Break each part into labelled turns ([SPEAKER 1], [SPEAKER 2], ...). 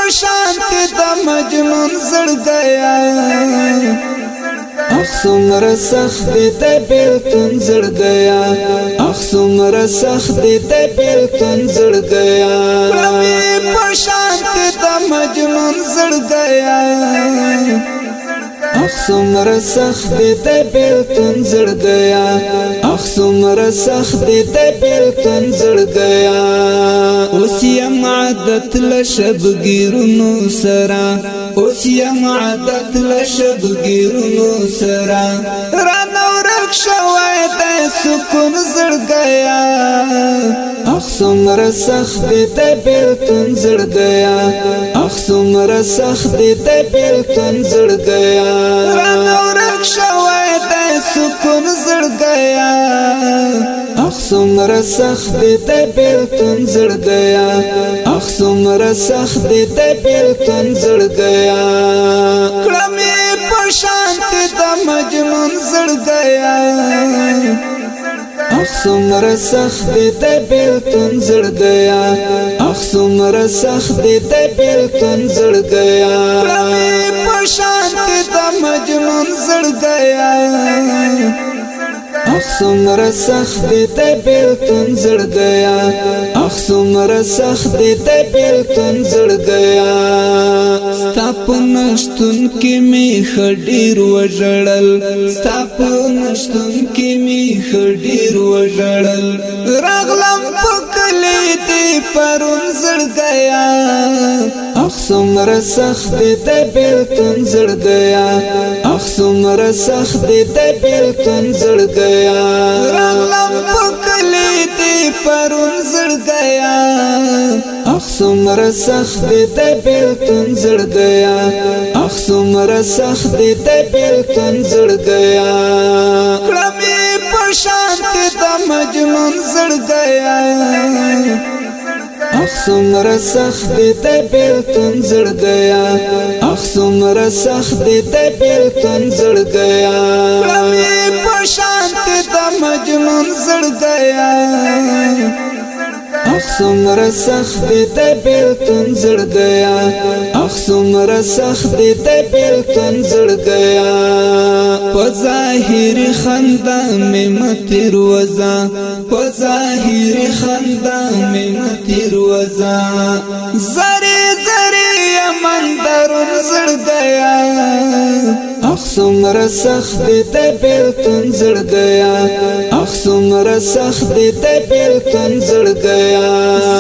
[SPEAKER 1] پشانت دا مجنون زړ گیا اخ سمر سخت دا بیلتون زړ گیا اخ سمر سخت دا بیلتون زړ گیا کړمې پشانت دا مجنون زړ گیا اخ سمر سخت دا بیلتون زړ گیا اخ سمر سخت دا بیلتون زړ گیا اوس یم عادت لشب ګیرونو سرا اوس یم عادت لشب ګیرونو سرا رانو رک شوی د سکون زړ گیا اخ سمر سخت دا بیلتون زړ گیا اخ سمر سخت دا بیلتون زړ گیا رانو رک شوی د سکون زړ گیا اخ سمر سخت دا بیلتون زړ گیا اخ سمر سخت دا بیلتون زړ گیا کړمې پشانت دا مجنون زړ گیا اخ سمر سخت دا بیلتون زړ گیا اخ سمر سخت دا بیلتون زړ گیا کړمې پشانت دا مجنون زړ گیا اخ سمر سخت دا بیلتون زړ گیا اخ سمر سخت دا بیلتون زړ گیا ستا په نشتون کې می خډیر وژړل ستا په نشتون کې می خډیر وژړل راغلم په کلی دې پرون زړ گیا اخ سمر سخت دا بیلتون زړ گیا اخ سمر سخت دا بیلتون زړ گیا راغلم په کلی دې پرون زړ گیا اخ سمر سخت دا بیلتون زړ گیا اخ سمر سخت دا بیلتون زړ گیا کړمې پشانت دا مجنون زړ گیا اخ سمر سخت دا بیلتون زړ گیا اخ سمر سخت دا بیلتون زړ گیا کړمې پشانت دا مجنون زړ گیا اخ سمر سخت دا بیلتون زړ گیا اخ سمر سخت دا بیلتون زړ گیا په ظاهر خندا مې متر وزا په ظاهر خندا مې متر وزا زری زری یمن درون زړ گیا اخ سمر سخت دا بیلتون زړ گیا اخ سمر سخت دا بیلتون زړ گیا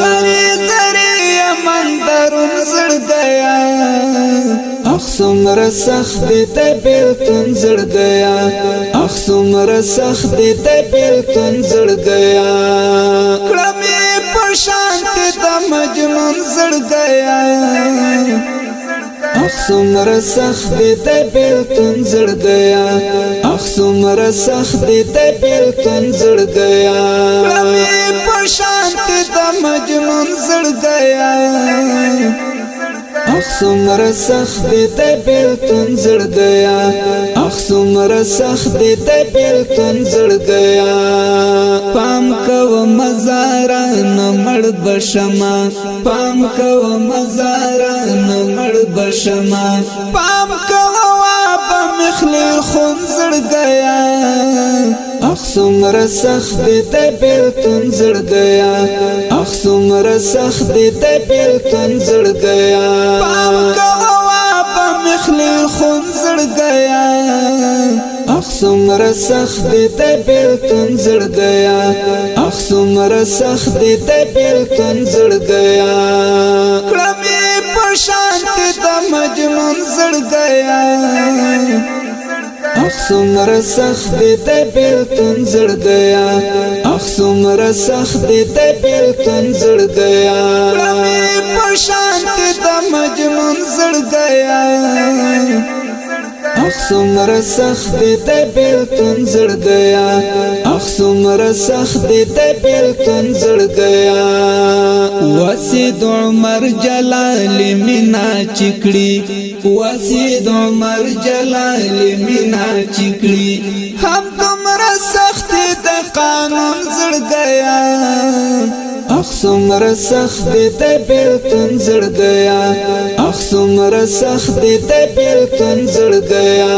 [SPEAKER 1] زری زری یمن درون زړ گیا اخ سمر سخت دا بیلتون زړ گیا اخ سمر سخت دا بیلتون زړ گیا کړمې پشانت دا مجنون زړ گیا اخ سمر سخت دا بیلتون زړ گیا اخ سمر سخت دا بیلتون زړ گیا کړمې پشانت دا مجنون زړ گیا اخ سمر سخت دا بیلتون زړ گیا اخ سمر سخت دا بیلتون زړ گیا پام کو مزارا نمړ بشما پام کو مزارا نمړ بشما پام کو وا مخلی خون زړ گیا اخ سمر سخت دا بیلتون زړ گیا اخ سمر سخت دا بیلتون زړ گیا پام کوا په مخلی خون زړ گیا اخ سمر سخت دا بیلتون زړ گیا اخ سمر سخت دا بیلتون زړ گیا کړمې پشانت دا مجنون زړ گیا اخ سمر سخت دا بیلتون زړ گیا اخ سمر سخت دا بیلتون زړ گیا کړمې پشانت دا مجنون زړ گیا اخ سمر سخت دا بیلتون زړ گیا اخ سمر سخت دا بیلتون زړ گیا وسید عمر جلال مینا چکړي وسید عمر جلال مینا چکړي هم تمرا سخت د قانون زړ گیا اخ سمر سخت دی بیلتون زړګیا اخ سمر سخت دی بیلتون زړګیا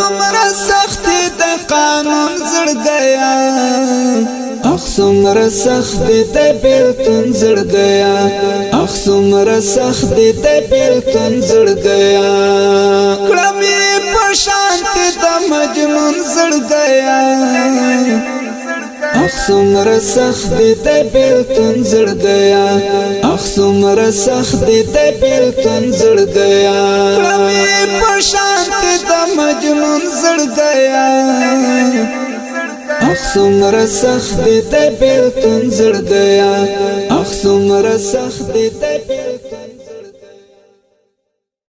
[SPEAKER 1] سمر سخت دی قانون زړګیا اخ سمر سخت دی بیلتون زړګیا اخ سمر سخت دی بیلتون زړګیا کړمې په شانت د مجنون زړګیا اخ سمر سخت دی بیلتون زړګیا اخ سمر سخت دی بیلتون زړګیا کړمې په شانت د مجنون زړګیا اخ سمر سخت دی بیلتون زړګیا اخ سمر سخت دی